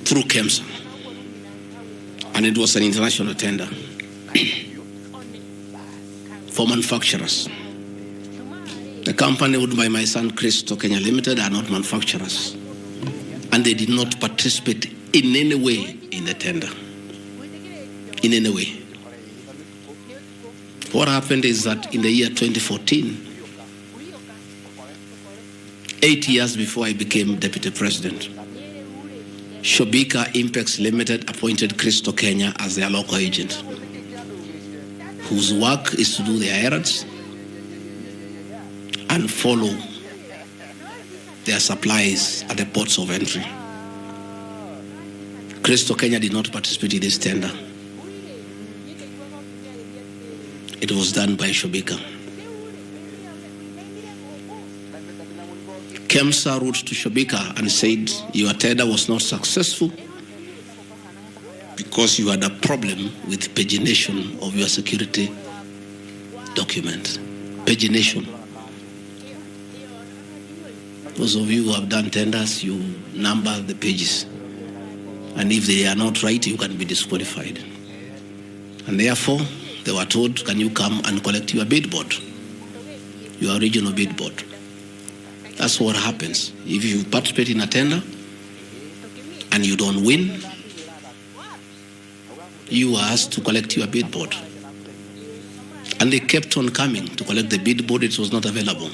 through KEMSA. And it was an international tender for manufacturers. The company owned by my son Cristo Kenya Limited are not manufacturers, and they did not participate in any way in the tender. In any way. What happened is that in the year 2014, 8 years before I became deputy president, Shobika Impex Limited appointed Cristo Kenya as their local agent, whose work is to do their errands and follow their supplies at the ports of entry. Cristo Kenya did not participate in this tender. It was done by Shobika. KEMSA wrote to Shobika and said, your tender was not successful because you had a problem with pagination of your security document. Pagination. Those of you who have done tenders, you number the pages. And if they are not right, you can be disqualified. And therefore, they were told, can you come and collect your bid board, your original bid board? That's what happens. If you participate in a tender and you don't win, you are asked to collect your bid board. And they kept on coming to collect the bid board. It was not available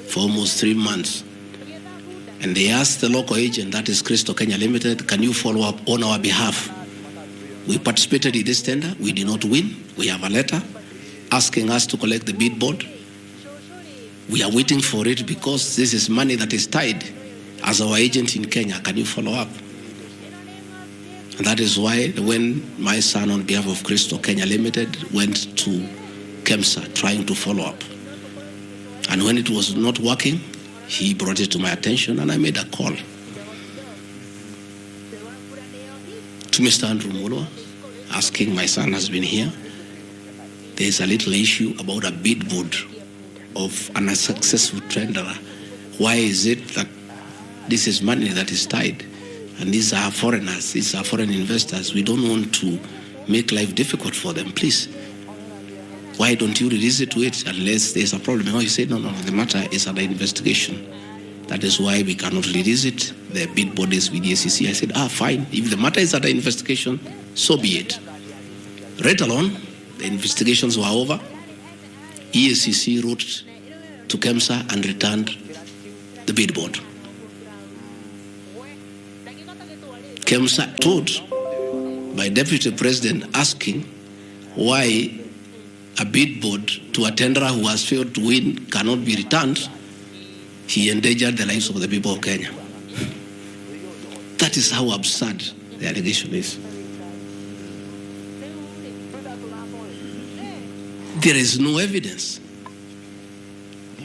for almost 3 months. And they asked the local agent, that is Cristo Kenya Limited, can you follow up on our behalf? We participated in this tender. We did not win. We have a letter asking us to collect the bid board. We are waiting for it because this is money that is tied as our agent in Kenya. Can you follow up? And that is why when my son on behalf of Cristo Kenya Limited went to KEMSA trying to follow up. And when it was not working, he brought it to my attention and I made a call to Mr. Andrew Mulwa, asking, my son has been here. There is a little issue about a bid board of an unsuccessful tenderer. Why is it that this is money that is tied? And these are foreigners, these are foreign investors. We don't want to make life difficult for them. Please, why don't you release it to it unless there's a problem? No, he said, no, the matter is under investigation. That is why we cannot release it. The bid board is with the SEC. I said, fine. If the matter is under investigation, so be it. Right along, the investigations were over. EACC wrote to KEMSA and returned the bid board. KEMSA told by Deputy President asking why a bid board to a tenderer who has failed to win cannot be returned, he endangered the lives of the people of Kenya. That is how absurd the allegation is. There is no evidence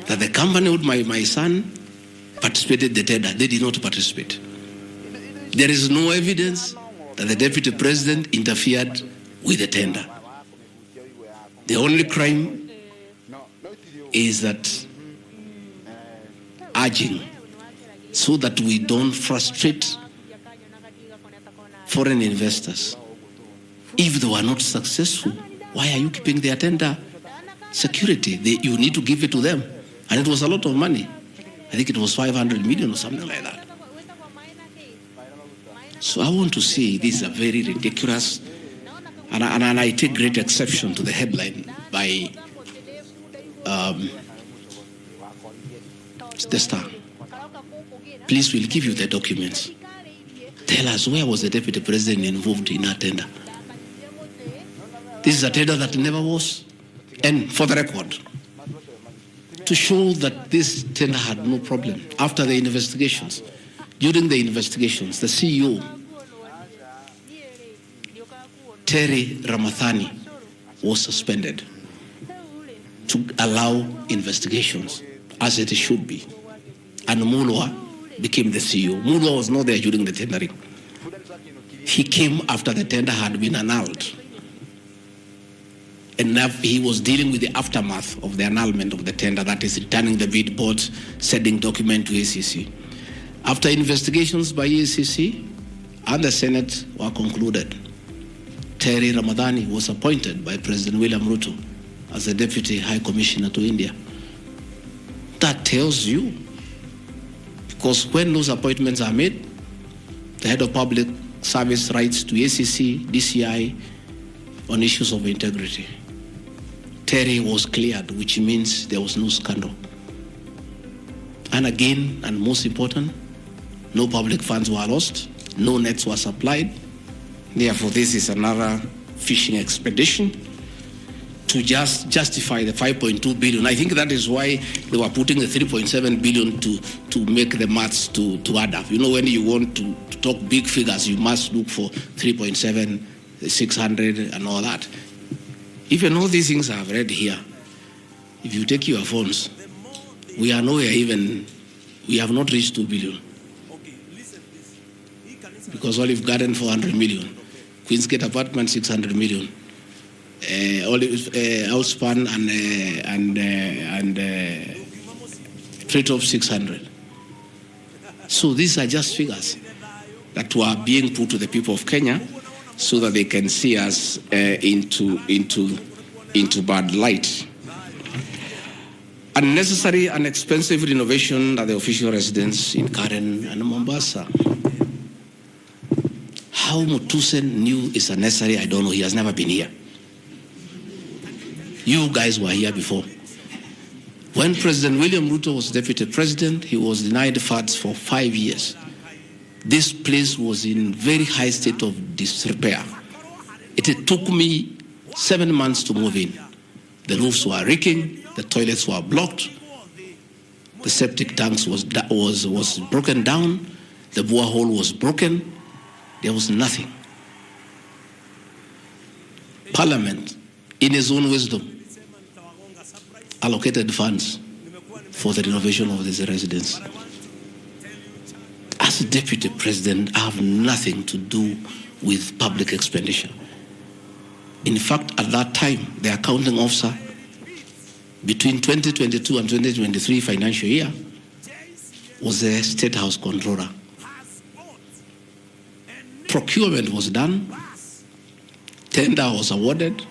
that the company with my son participated in the tender. They did not participate. There is no evidence that the Deputy President interfered with the tender. The only crime is that urging so that we don't frustrate foreign investors. If they were not successful, why are you keeping their tender security? You need to give it to them. And it was a lot of money. I think it was 500 million or something like that. So I want to say this is a very ridiculous, and I take great exception to the headline by the Star. Please, we'll give you the documents. Tell us, where was the Deputy President involved in our tender? This is a tender that never was. And for the record, to show that this tender had no problem, after the investigations, during the investigations, the CEO, Terry Ramathani, was suspended to allow investigations as it should be. And Mulwa became the CEO. Mulwa was not there during the tendering. He came after the tender had been annulled. And now he was dealing with the aftermath of the annulment of the tender, that is returning the bid boards, sending document to ACC. After investigations by ACC and the Senate were concluded. Terry Ramadhani was appointed by President William Ruto as the Deputy High Commissioner to India. That tells you, because when those appointments are made, the head of public service writes to ACC, DCI on issues of integrity. Terry was cleared, which means there was no scandal. And again, and most important, no public funds were lost, no nets were supplied. Therefore, this is another fishing expedition to just justify the 5.2 billion. I think that is why they were putting the 3.7 billion to make the maths to add up. You know, when you want to talk big figures, you must look for 3.7, 600 and all that. Even all these things I've read here, if you take your phones, we are nowhere even, we have not reached 2 billion. Because Olive Garden 400 million, Queensgate Apartment 600 million, Outspan and Treetop 600. So these are just figures that were being put to the people of Kenya so that they can see us into bad light. Unnecessary and expensive renovation at the official residence in Karen and Mombasa. How Mutuse knew it's unnecessary, I don't know. He has never been here. You guys were here before. When President William Ruto was deputy president, he was denied funds for 5 years. This place was in very high state of disrepair. It took me 7 months to move in. The roofs were leaking, the toilets were blocked, the septic tanks was broken down, the borehole was broken. There was nothing. Parliament, in its own wisdom, allocated funds for the renovation of this residence. As a deputy president, I have nothing to do with public expenditure. In fact, at that time, the accounting officer, between 2022 and 2023 financial year, was the State House Controller. Procurement was done, tender was awarded,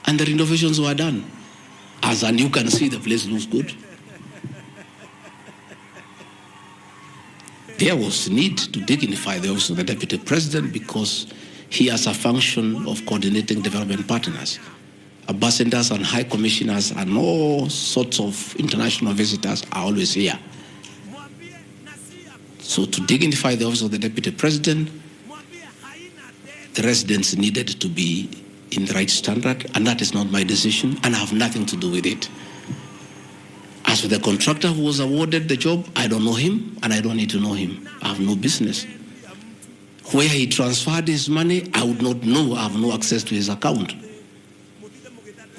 and the renovations were done. As and you can see, the place looks good. There was need to dignify the office of the deputy president because he has a function of coordinating development partners. Ambassadors and high commissioners and all sorts of international visitors are always here. So to dignify the office of the deputy president, the residents needed to be in the right standard, and that is not my decision, and I have nothing to do with it. As for the contractor who was awarded the job, I don't know him, and I don't need to know him. I have no business. Where he transferred his money, I would not know. I have no access to his account.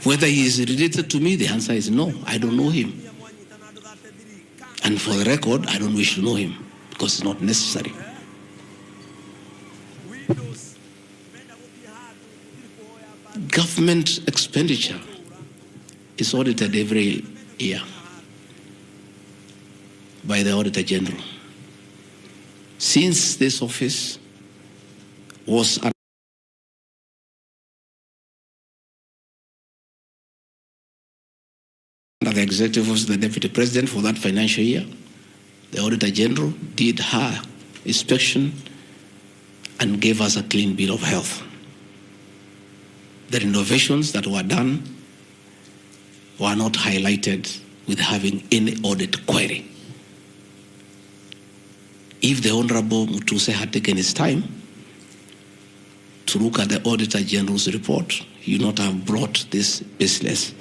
Whether he is related to me, the answer is no. I don't know him. And for the record, I don't wish to know him, because it's not necessary. Government expenditure is audited every year by the Auditor General. Since this office was under the executive office of the Deputy President for that financial year, the Auditor General did her inspection and gave us a clean bill of health. The renovations that were done were not highlighted with having any audit query. If the Honorable Mutuse had taken his time to look at the Auditor General's report, he would not have brought this baseless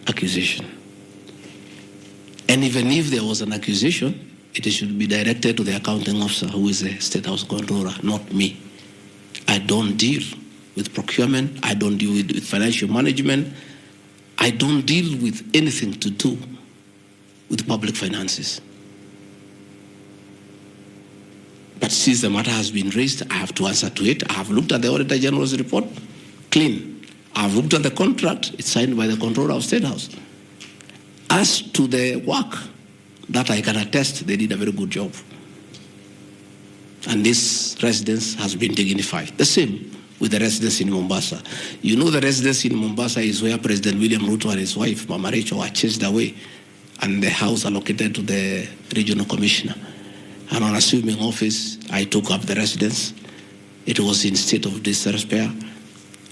accusation. And even if there was an accusation, it should be directed to the accounting officer, who is the State House Controller, not me. I don't deal with procurement. I don't deal with financial management. I don't deal with anything to do with public finances. But since the matter has been raised, I have to answer to it. I have looked at the Auditor General's report, clean. I have looked at the contract, it's signed by the Controller of State House. As to the work that I can attest they did a very good job. And this residence has been dignified. The same with the residence in Mombasa. You know, the residence in Mombasa is where President William Ruto and his wife, Mama Rachel, were chased away, and the house allocated to the regional commissioner. And on assuming office, I took up the residence. It was in state of disrepair.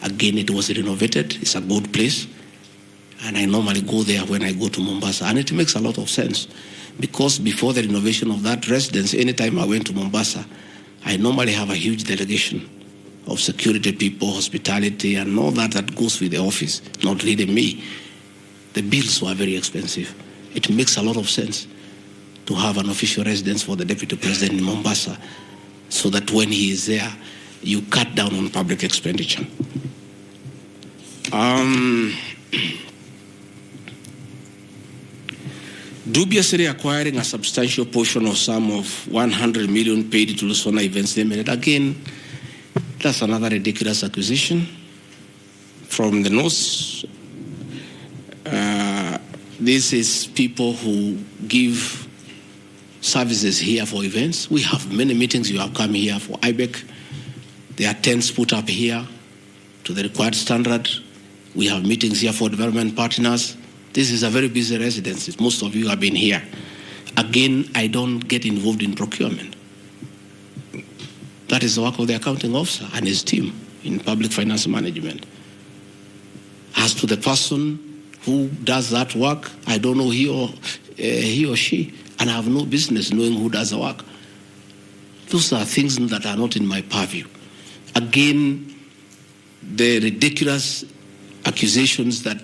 Again, it was renovated. It's a good place. And I normally go there when I go to Mombasa. And it makes a lot of sense, because before the renovation of that residence, anytime I went to Mombasa, I normally have a huge delegation of security people, hospitality, and all that goes with the office, not really me. The bills were very expensive. It makes a lot of sense to have an official residence for the deputy president in Mombasa, so that when he is there, you cut down on public expenditure. Dubiously acquiring a substantial portion of sum of 100 million paid to Lusona Events Limited. Again, that's another ridiculous acquisition from the north. This is people who give services here for events. We have many meetings. You have come here for IBEC. There are tents put up here to the required standard. We have meetings here for development partners. This is a very busy residence. Most of you have been here. Again, I don't get involved in procurement. That is the work of the accounting officer and his team in public finance management. As to the person who does that work, I don't know he or she, and I have no business knowing who does the work. Those are things that are not in my purview. Again, the ridiculous accusations that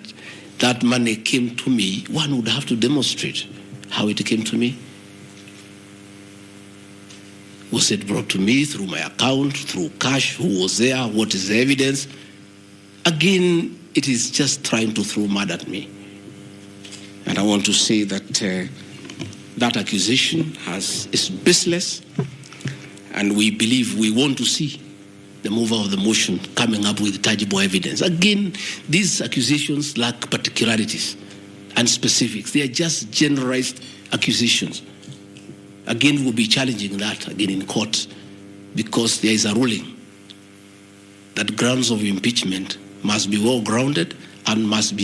that money came to me, one would have to demonstrate how it came to me. Was it brought to me through my account, through cash? Who was there? What is the evidence? Again, it is just trying to throw mud at me. And I want to say that that accusation is baseless, and we believe we want to see the mover of the motion coming up with tangible evidence. Again, these accusations lack particularities and specifics. They are just generalized accusations. Again, we'll be challenging that again in court, because there is a ruling that grounds of impeachment must be well grounded and must be